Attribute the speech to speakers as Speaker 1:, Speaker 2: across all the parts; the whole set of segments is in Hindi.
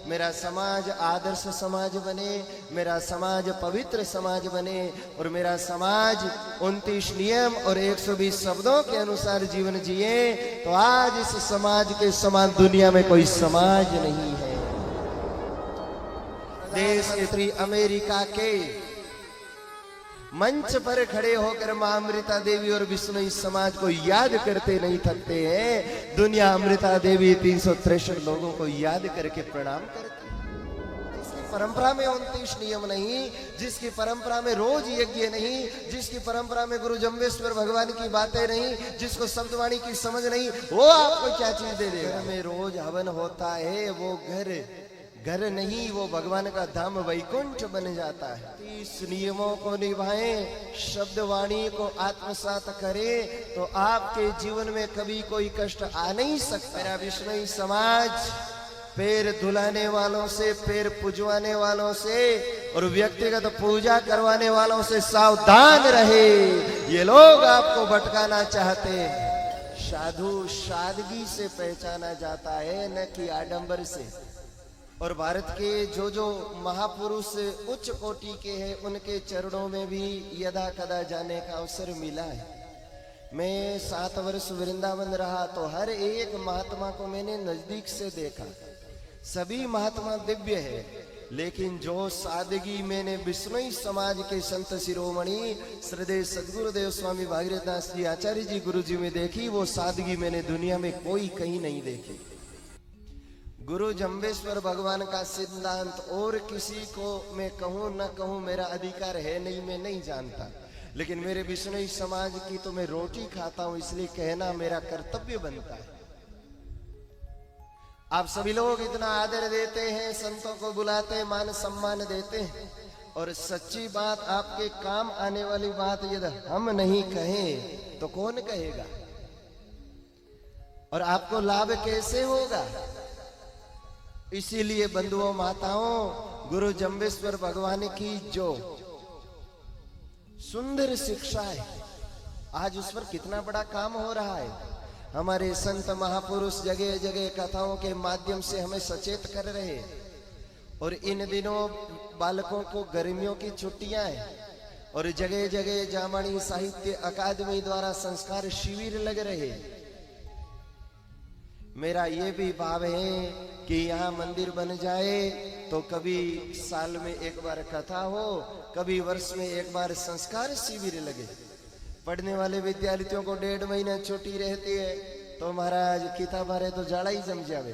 Speaker 1: मेरा समाज आदर्श समाज बने, मेरा समाज पवित्र समाज बने और मेरा समाज 29 नियम और 120 शब्दों के अनुसार जीवन जिए, तो आज इस समाज के समान दुनिया में कोई समाज नहीं है। देश उत्तरी अमेरिका के मंच पर खड़े होकर मां अमृता देवी और बिश्नोई समाज को याद करते नहीं थकते हैं। दुनिया अमृता देवी 363 लोगों को याद करके प्रणाम करती है। जिसकी परंपरा में 29 नियम नहीं, जिसकी परंपरा में रोज यज्ञ नहीं, जिसकी परंपरा में गुरु जम्बेश्वर भगवान की बातें नहीं, जिसको शब्दवाणी की समझ नहीं, वो आपको क्या चीज दे देगा। में रोज हवन होता है, वो घर नहीं, वो भगवान का धाम वैकुंठ बन जाता है। इस नियमों को निभाएं, शब्दवाणी को आत्मसात करें, तो आपके जीवन में कभी कोई कष्ट आ नहीं सकता। मेरा बिश्नोई समाज पैर धुलाने वालों से, पैर पुजवाने वालों से और व्यक्तिगत पूजा करवाने वालों से सावधान रहे। ये लोग आपको भटकाना चाहते हैं। साधु सादगी से पहचाना जाता है, न कि आडंबर से। और भारत के जो महापुरुष उच्च कोटि के हैं, उनके चरणों में भी यदा कदा जाने का अवसर मिला है। मैं 7 वर्ष वृंदावन रहा, तो हर एक महात्मा को मैंने नजदीक से देखा। सभी महात्मा दिव्य है, लेकिन जो सादगी मैंने बिश्नोई समाज के संत शिरोमणि श्रद्धेय सदगुरुदेव स्वामी भागीरथ दास जी आचार्य जी गुरु जी में देखी, वो सादगी मैंने दुनिया में कोई कहीं नहीं देखी। गुरु जम्बेश्वर भगवान का सिद्धांत और किसी को मैं कहूं न कहूं मेरा अधिकार है नहीं, मैं नहीं जानता, लेकिन मेरे बिश्नोई समाज की तो मैं रोटी खाता हूं, इसलिए कहना मेरा कर्तव्य बनता है। आप सभी लोग इतना आदर देते हैं, संतों को बुलाते हैं, मान सम्मान देते हैं, और सच्ची बात, आपके काम आने वाली बात यदि हम नहीं कहें तो कौन कहेगा? और आपको लाभ कैसे होगा? इसीलिए बंधुओं माताओं, गुरु जम्बेश्वर भगवान की जो सुंदर शिक्षा है, आज उस पर कितना बड़ा काम हो रहा है। हमारे संत महापुरुष जगह जगह कथाओं के माध्यम से हमें सचेत कर रहे हैं। और इन दिनों बालकों को गर्मियों की छुट्टियां हैं और जगह जगह जामणी साहित्य अकादमी द्वारा संस्कार शिविर लग रहे हैं। मेरा ये भी भाव है कि यहाँ मंदिर बन जाए तो कभी साल में एक बार कथा हो, कभी वर्ष में एक बार संस्कार शिविर लगे। पढ़ने वाले विद्यार्थियों को 1.5 महीना छुट्टी रहती है, तो महाराज किताबा रहे तो जाड़ा ही जम जावे।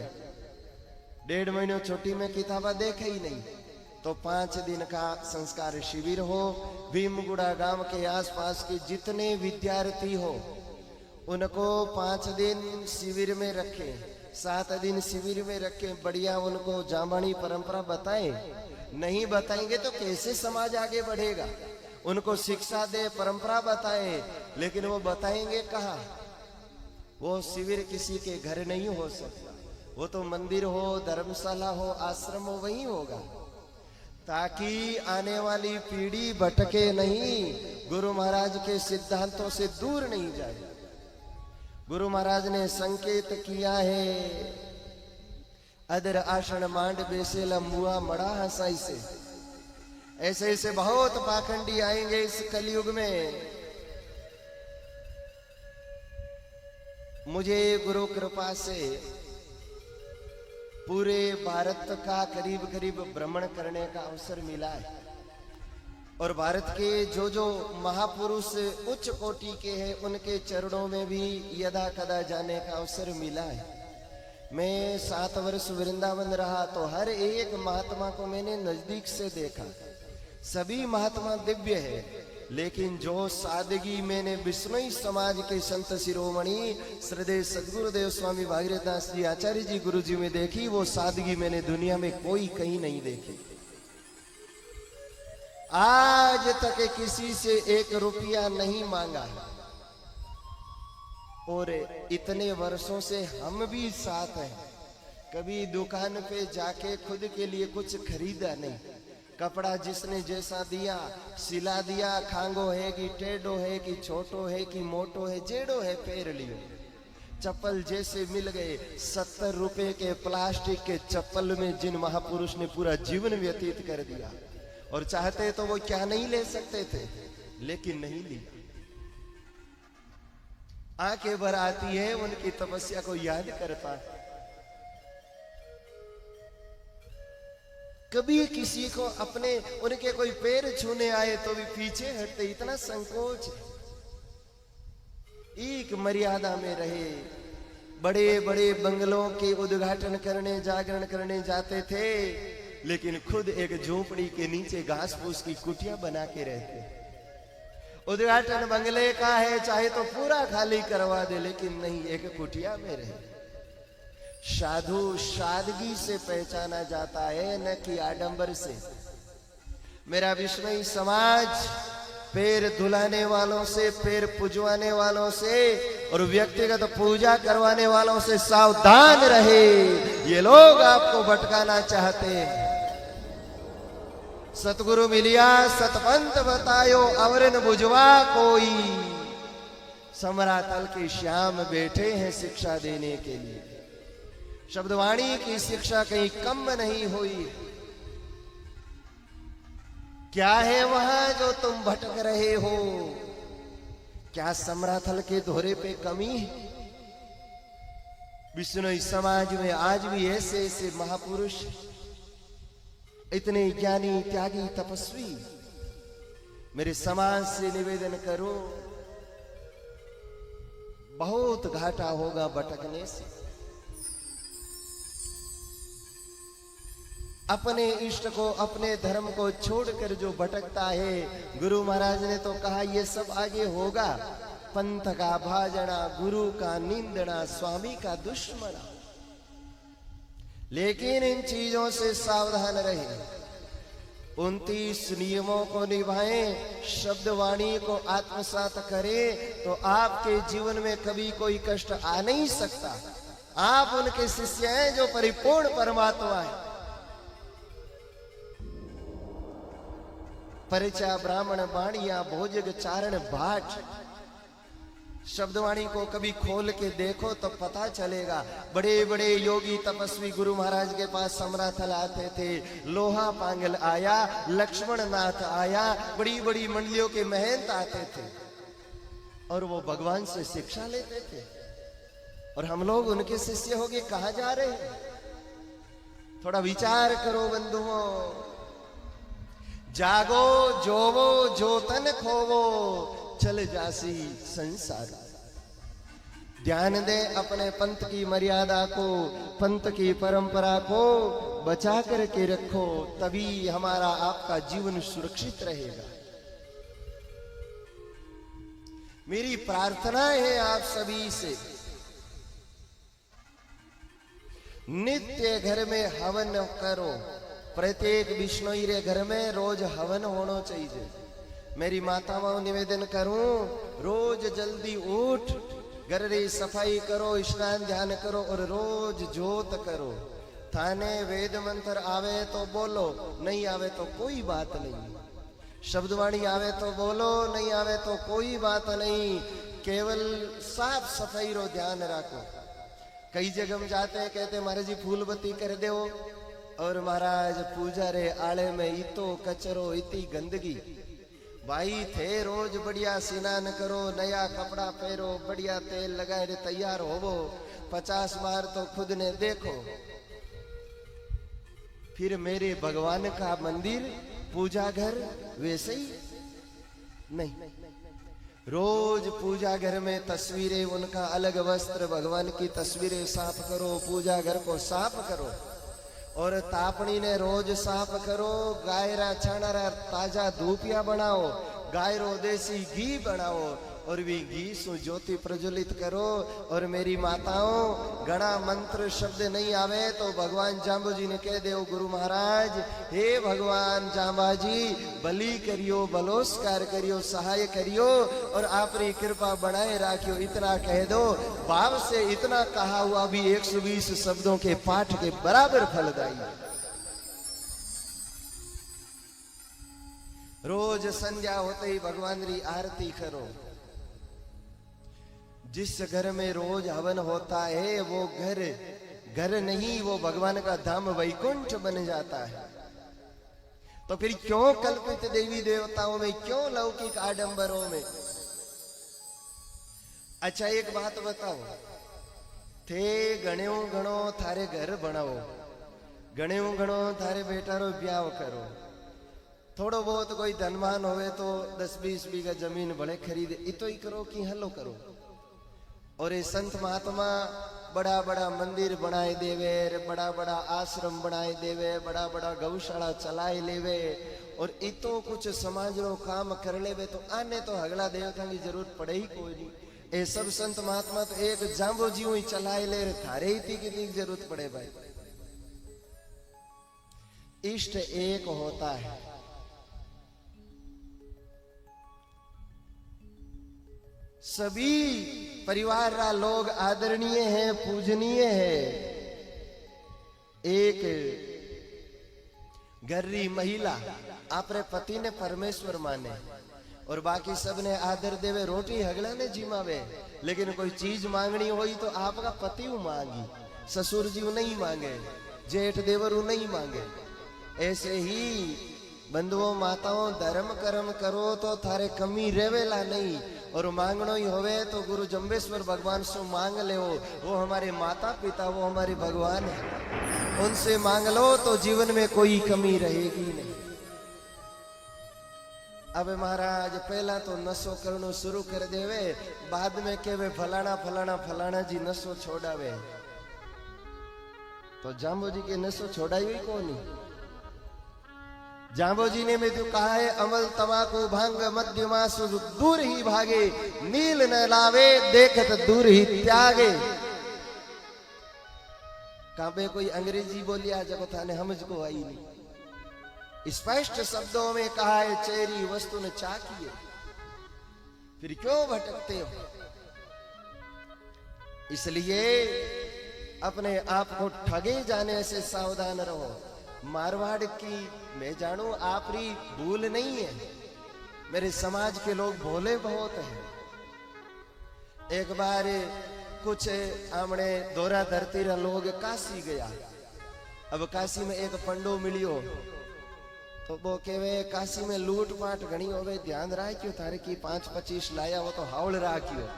Speaker 1: 1.5 महीने छुट्टी में किताबा देखे ही नहीं, तो 5 दिन का संस्कार शिविर हो। भीमगुड़ा गांव के आसपास के जितने विद्यार्थी हो उनको 5 दिन शिविर में रखें, 7 दिन शिविर में रखें। बढ़िया उनको जामणी परंपरा बताएं। नहीं बताएंगे तो कैसे समाज आगे बढ़ेगा? उनको शिक्षा दे, परंपरा बताएं, लेकिन वो बताएंगे कहाँ? वो शिविर किसी के घर नहीं हो सकता, वो तो मंदिर हो, धर्मशाला हो, आश्रम हो, वही होगा, ताकि आने वाली पीढ़ी भटके नहीं, गुरु महाराज के सिद्धांतों से दूर नहीं जाए। गुरु महाराज ने संकेत किया है, अदर आषण मांड बेसेला मुआ मड़ा हंसाई से। ऐसे ऐसे बहुत पाखंडी आएंगे इस कलयुग में। मुझे गुरु कृपा से पूरे भारत का करीब करीब भ्रमण करने का अवसर मिला है। और भारत के जो महापुरुष उच्च कोटि के हैं, उनके चरणों में भी यदा कदा जाने का अवसर मिला है। मैं 7 वर्ष वृंदावन रहा, तो हर एक महात्मा को मैंने नजदीक से देखा। सभी महात्मा दिव्य है, लेकिन जो सादगी मैंने बिश्नोई समाज के संत शिरोमणि श्रद्धेय सदगुरुदेव स्वामी भागीरथ दास जी आचार्य जी गुरु जी में देखी, वो सादगी मैंने दुनिया में कोई कहीं नहीं देखी। आज तक किसी से 1 रुपया नहीं मांगा, और इतने वर्षों से हम भी साथ हैं। कभी दुकान पे जाके खुद के लिए कुछ खरीदा नहीं। कपड़ा जिसने जैसा दिया सिला दिया, खांगो है कि टेढ़ो है कि छोटो है कि मोटो है, जेड़ो है पैर लियो। चप्पल जैसे मिल गए। 70 रुपए के प्लास्टिक के चप्पल में जिन महापुरुष ने पूरा जीवन व्यतीत कर दिया, और चाहते तो वो क्या नहीं ले सकते थे, लेकिन नहीं लिया। आंखें भर आती है उनकी तपस्या को याद करता है। कभी किसी को अपने उनके कोई पैर छूने आए तो भी पीछे हटते, इतना संकोच। एक मर्यादा में रहे। बड़े बड़े बंगलों के उद्घाटन करने, जागरण करने जाते थे, लेकिन खुद एक झोपड़ी के नीचे घास फूस की कुटिया बना के रहते। उद्घाटन बंगले का है, चाहे तो पूरा खाली करवा दे, लेकिन नहीं, एक कुटिया में रहे। साधु सादगी से पहचाना जाता है, न कि आडंबर से। मेरा विश्वई समाज पैर धुलाने वालों से, पैर पुजवाने वालों से और व्यक्तिगत पूजा करवाने वालों से सावधान रहे। ये लोग आपको भटकाना चाहते हैं। सतगुरु मिलिया सतपंथ बतायो, अवरन बुझवा कोई। समरातल के श्याम बैठे हैं शिक्षा देने के लिए। शब्दवाणी की शिक्षा कहीं कम नहीं हुई। क्या है वहां जो तुम भटक रहे हो? क्या समराथल के दोहरे पे कमी है? विष्णु समाज में आज भी ऐसे ऐसे महापुरुष, इतने ज्ञानी, त्यागी, तपस्वी। मेरे समाज से निवेदन करो, बहुत घाटा होगा भटकने से। अपने इष्ट को, अपने धर्म को छोड़कर जो भटकता है, गुरु महाराज ने तो कहा ये सब आगे होगा। पंथ का भाजना, गुरु का निंदना, स्वामी का दुश्मना। लेकिन इन चीजों से सावधान रहे। 29 नियमों को निभाएं, शब्दवाणी को आत्मसात करें, तो आपके जीवन में कभी कोई कष्ट आ नहीं सकता। आप उनके शिष्य हैं जो परिपूर्ण परमात्मा है। परिचा ब्राह्मण बाणिया भोजग चारण भाट। शब्दवाणी को कभी खोल के देखो तो पता चलेगा। बड़े बड़े योगी तपस्वी गुरु महाराज के पास समराथल आते थे। लोहा पांगल आया, लक्ष्मण नाथ आया, बड़ी बड़ी मंडलियों के महंत आते थे और वो भगवान से शिक्षा लेते थे। और हम लोग उनके शिष्य हो गए, कहां जा रहे हैं? थोड़ा विचार करो बंधुओं। जागो जोवो जोतन खोवो, चल जासी संसार। ध्यान दे अपने पंथ की मर्यादा को, पंथ की परंपरा को बचा करके रखो, तभी हमारा आपका जीवन सुरक्षित रहेगा। मेरी प्रार्थना है आप सभी से, नित्य घर में हवन करो। प्रत्येक बिश्नोई रे घर में रोज हवन होना चाहिए। मेरी माताओं निवेदन करूं, रोज जल्दी उठ, घर री सफाई करो, स्नान ध्यान करो और रोज जोत करो। थाने वेद मंत्र आवे तो बोलो, नहीं आवे तो कोई बात नहीं। शब्दवाणी आवे तो बोलो, नहीं आवे तो कोई बात नहीं। केवल साफ सफाई रो ध्यान रखो। कई जगह हम जाते हैं, कहते महाराज जी फूल बत्ती कर दो, और महाराज पूजा रे आले में इतो कचरो, इतनी गंदगी। भाई थे रोज बढ़िया स्नान करो, नया कपड़ा पहरो, बढ़िया तेल लगाए रे तैयार होवो। 50 बार तो खुद ने देखो। फिर मेरे भगवान का मंदिर, पूजा घर वैसे ही नहीं। रोज पूजा घर में तस्वीरें, उनका अलग वस्त्र, भगवान की तस्वीरें साफ करो, पूजा घर को साफ करो। और तापणी ने रोज साफ करो। गायरा छाणरा ताजा धूपिया बनाओ, गायरो देसी घी बनाओ और भी घी सु ज्योति प्रज्वलित करो। और मेरी माताओं, गणा मंत्र शब्द नहीं आवे तो भगवान जांबूजी ने कह दे, गुरु महाराज हे भगवान जांबाजी, बलि करियो, बलोस्कार करियो, सहाय करियो और आपरी कृपा बनाए राखियो, इतना कह दो। भाव से इतना कहा हुआ भी 120 शब्दों के पाठ के बराबर फलदायी। रोज संध्या होते ही भगवान री आरती करो। जिस घर में रोज हवन होता है वो घर घर नहीं, वो भगवान का धाम वैकुंठ बन जाता है। तो फिर क्यों कल्पित देवी देवताओं में, क्यों लौकिक आडंबरों में? अच्छा एक बात बताओ, थे गण्यो गणो थारे घर बनाओ, गण्यो गणो थारे बेटा रो ब्याह करो, थोड़ो बहुत कोई धनवान होवे तो 10-20 बीघा जमीन भले खरीदे, इतो ही करो कि हलो करो। और ये संत महात्मा बड़ा बड़ा मंदिर बनाए देवे, बड़ा बड़ा आश्रम बनाए देवे, बड़ा बड़ा गौशाला चलाए लेवे, और इतो कुछ समाज रो काम कर लेवे, तो आने तो हगला देवता की जरूरत पड़े ही कोई नहीं। ये सब संत महात्मा तो एक जांबो जी ही चलाए ले, थारे ही की जरूरत पड़े भाई। इष्ट एक होता है, सभी परिवार रा लोग आदरणीय है, पूजनीय है। एक गर्री महिला आपरे पति ने परमेश्वर माने और बाकी सब ने आदर देवे, रोटी हगला ने जिमावे, लेकिन कोई चीज मांगनी होई तो आपका पति मांगी, ससुर जी नहीं मांगे, जेठ देवर नहीं मांगे। ऐसे ही बंधुओं माताओं धर्म कर्म करो तो थारे कमी रेवेला नहीं, और मांगनो ही होवे तो गुरु जम्बेश्वर भगवान से मांग ले, वो हमारे माता पिता, वो हमारे भगवान है, उनसे मांग लो तो जीवन में कोई कमी रहेगी नहीं। अब महाराज पहला तो नशो करनो शुरू कर देवे, बाद में केवे फलाना फलाना फलाना जी नशो छोड़ावे, तो जाम्बो जी के नशो छोड़ाई हुई कौन? जाम्बो जी ने में तो कहा है, अमल तमाकू भांग मद्य मासु दूर ही भागे, नील न लावे देखत दूर ही त्यागे। काबे कोई अंग्रेजी बोलिया जब थाने हमको आई नहीं, स्पष्ट शब्दों में कहा है, चेरी वस्तु ने चाकिए, फिर क्यों भटकते हो? इसलिए अपने आप को ठगे जाने से सावधान रहो। मारवाड़ की मैं जानू आपरी भूल नहीं है, मेरे समाज के लोग भोले बहुत हैं। एक बार कुछ आमने दोरा धरती रा लोग काशी गया, अब काशी में एक पंडो मिलियो, तो वो केवे काशी में लूट पाट घनी होवे, ध्यान राख्यो थारे की 5-25 लाया वो तो हावड़ राख्यो।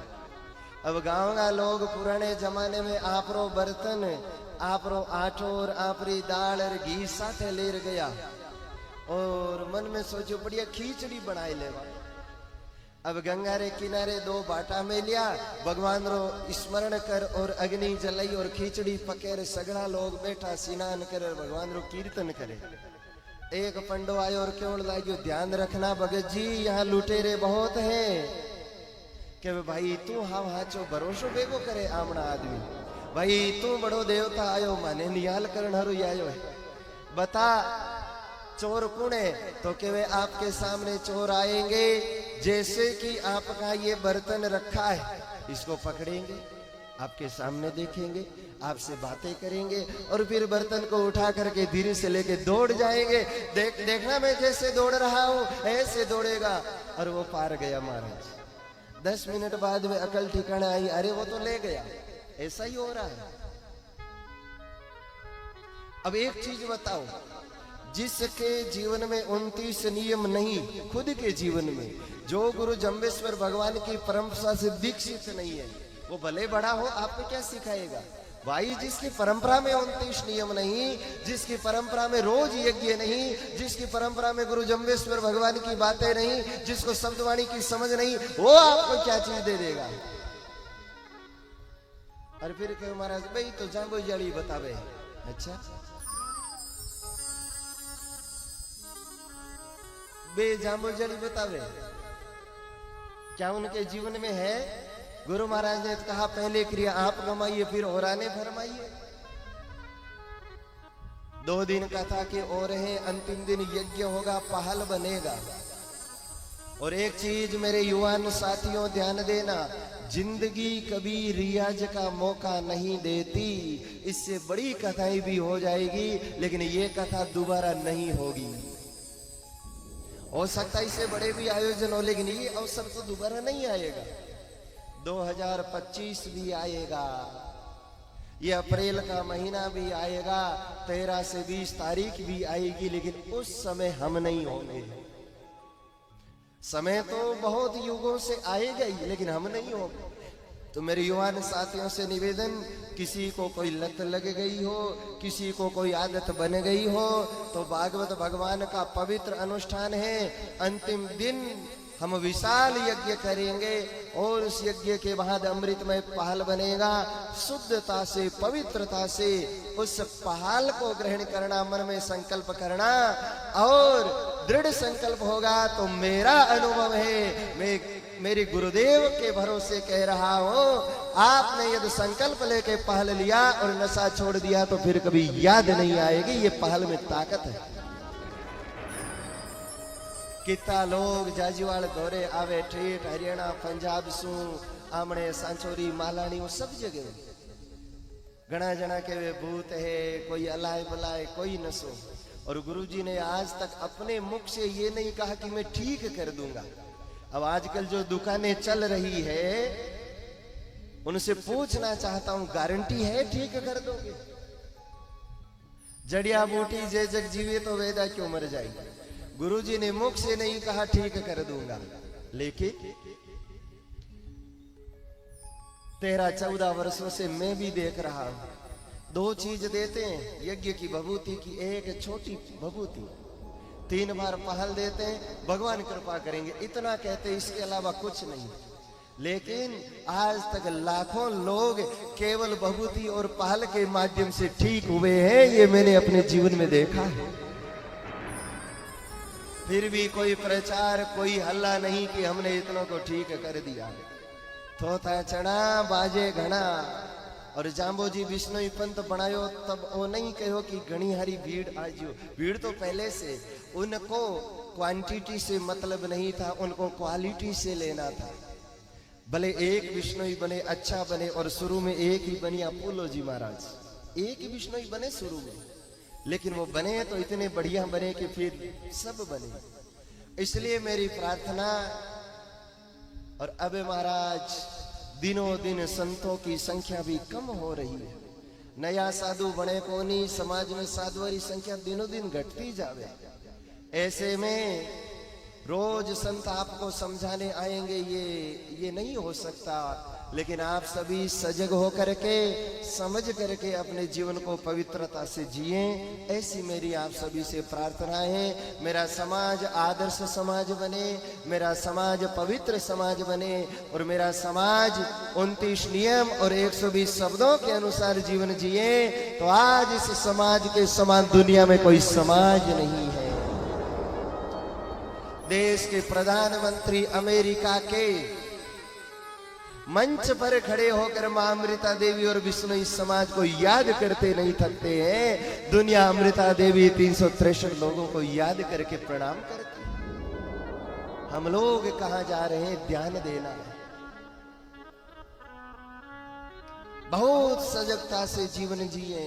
Speaker 1: अब गांव का लोग पुराने जमाने में आपरो बर्तन, आपरो आटो और आपरी दाल और घी साथे लेर गया, और मन में सोचो बढ़िया खीचड़ी बनाए लेवा। अब गंगा रे किनारे 2 बाटा में लिया, भगवान रो स्मरण कर और अग्नि जलाई और खीचड़ी पके रे, सगड़ा लोग बैठा स्नान करे, भगवान रो कीर्तन करे। एक पंडो आयो और क्यों लागियो, ध्यान रखना भगत जी यहाँ लुटेरे बहुत हैं। के भाई तू हाँ हाचो भरोसो बेगो करे आमना आदमी, भाई तू बड़ो देवता आयो माने निहाल करण हरू आयो है, बता चोर कौन है? तो के वे आपके सामने चोर आएंगे, जैसे कि आपका ये बर्तन रखा है, इसको पकड़ेंगे, आपके सामने देखेंगे, आपसे बातें करेंगे, और फिर बर्तन को उठा करके धीरे से लेके दौड़ जाएंगे। देखना मैं जैसे दौड़ रहा हूं ऐसे दौड़ेगा, और वो पार गया महाराज। 10 मिनट बाद में अकल ठिकाना आई, अरे वो तो ले गया। ऐसा ही हो रहा है। अब एक चीज बताओ, जिसके जीवन में 29 नियम नहीं, खुद के जीवन में जो गुरु जम्बेश्वर भगवान की परंपरा से दीक्षित नहीं है, वो भले बड़ा हो आपको क्या सिखाएगा भाई? जिसकी परंपरा में 29 नियम नहीं, जिसकी परंपरा में रोज यज्ञ नहीं, जिसकी परंपरा में गुरु जम्बेश्वर भगवान की बातें नहीं, जिसको शब्दवाणी की समझ नहीं, वो आपको क्या चीज दे देगा? और फिर कहो महाराज भाई तो जाम्बो जड़ी बतावे। अच्छा बे जाम्बो जड़ी बतावे, क्या उनके जीवन में है? गुरु महाराज ने कहा पहले क्रिया आप कमाइए फिर औराने फरमाइए। 2 दिन कथा के और है, अंतिम दिन यज्ञ होगा, पहल बनेगा। और एक चीज मेरे युवान साथियों ध्यान देना, जिंदगी कभी रियाज का मौका नहीं देती। इससे बड़ी कथाएं भी हो जाएगी, लेकिन ये कथा दोबारा नहीं होगी। हो सकता है इससे बड़े भी आयोजन हो, लेकिन ये अवसर तो दोबारा नहीं आएगा। 2025 भी आएगा, ये अप्रैल का महीना भी आएगा, 13 से 20 तारीख भी आएगी, लेकिन उस समय हम नहीं होंगे। समय तो बहुत युगों से आएगा ही, लेकिन हम नहीं होंगे। तो मेरे युवान साथियों से निवेदन, किसी को कोई लत लग गई हो, किसी को कोई आदत बन गई हो, तो भागवत भगवान का पवित्र अनुष्ठान है। अंतिम दिन हम विशाल यज्ञ करेंगे और उस यज्ञ के बाद अमृतमय पहाल बनेगा। शुद्धता से, पवित्रता से उस पहाल को ग्रहण करना, मन में संकल्प करना और दृढ़ संकल्प होगा। तो मेरा अनुभव है, मैं मेरे गुरुदेव के भरोसे कह रहा हूं, आपने यदि संकल्प लेके पहल लिया और नशा छोड़ दिया तो फिर कभी याद नहीं आएगी। ये पहल में ताकत है। कितना लोग जाजीवाड़ दौरे आवे, ठेठ हरियाणा पंजाब सु आमणे सांचोरी मालानी सब जगह घना जना के वे भूत है, कोई अलाय बलाय, कोई नशो। और गुरुजी ने आज तक अपने मुख से ये नहीं कहा कि मैं ठीक कर दूंगा। अब आजकल जो दुकानें चल रही है उनसे पूछना चाहता हूं, गारंटी है ठीक कर दोगे? जड़िया बूटी जे जग जीवे तो वेदा क्यों मर जाएगी। गुरुजी ने मुख से नहीं कहा ठीक कर दूंगा, लेकिन 13-14 वर्षों से मैं भी देख रहा हूं, 2 चीज देते हैं यज्ञ की भभूति की, एक छोटी भभूति, 3 बार पहल देते हैं, भगवान कृपा करेंगे, इतना कहते हैं, इसके अलावा कुछ नहीं। लेकिन आज तक लाखों लोग केवल भभूति और पहल के माध्यम से ठीक हुए हैं, ये मैंने अपने जीवन में देखा है। फिर भी कोई प्रचार, कोई हल्ला नहीं कि हमने इतनों को ठीक कर दिया। थोथा चढ़ा बाजे घना, और जाम्बोजी बिश्नोई पंत बनायो तब वो नहीं कहो कि घनी हरी भीड़ आजियो। भीड़ तो पहले से, उनको क्वांटिटी से मतलब नहीं था, उनको क्वालिटी से लेना था। भले एक बिश्नोई बने, अच्छा बने, और शुरू में एक ही बनी अपोलो जी महाराज, एक ही बिश्नोई बने शुरू में, लेकिन वो बने तो इतने बढ़िया बने कि फिर सब बने। इसलिए मेरी प्रार्थना, और अब महाराज दिनों दिन संतों की संख्या भी कम हो रही है, नया साधु बने को नहीं, समाज में साधुओं की संख्या दिनों दिन घटती जावे। ऐसे में रोज संत आपको समझाने आएंगे, ये नहीं हो सकता। लेकिन आप सभी सजग हो करके, समझ करके अपने जीवन को पवित्रता से जिए, ऐसी मेरी आप सभी से प्रार्थना है। मेरा समाज आदर्श समाज बने, मेरा समाज पवित्र समाज बने, और मेरा समाज 29 नियम और 120 शब्दों के अनुसार जीवन जिए। तो आज इस समाज के समान दुनिया में कोई समाज नहीं है। देश के प्रधानमंत्री अमेरिका के मंच पर खड़े होकर मां अमृता देवी और विष्णु इस समाज को याद करते नहीं थकते हैं। दुनिया अमृता देवी 363 लोगों को याद करके प्रणाम करती है। हम लोग कहां जा रहे हैं, ध्यान देना है। बहुत सजगता से जीवन जिए,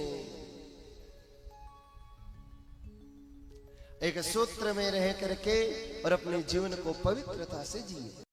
Speaker 1: एक सूत्र में रह करके, और अपने जीवन को पवित्रता से जिए।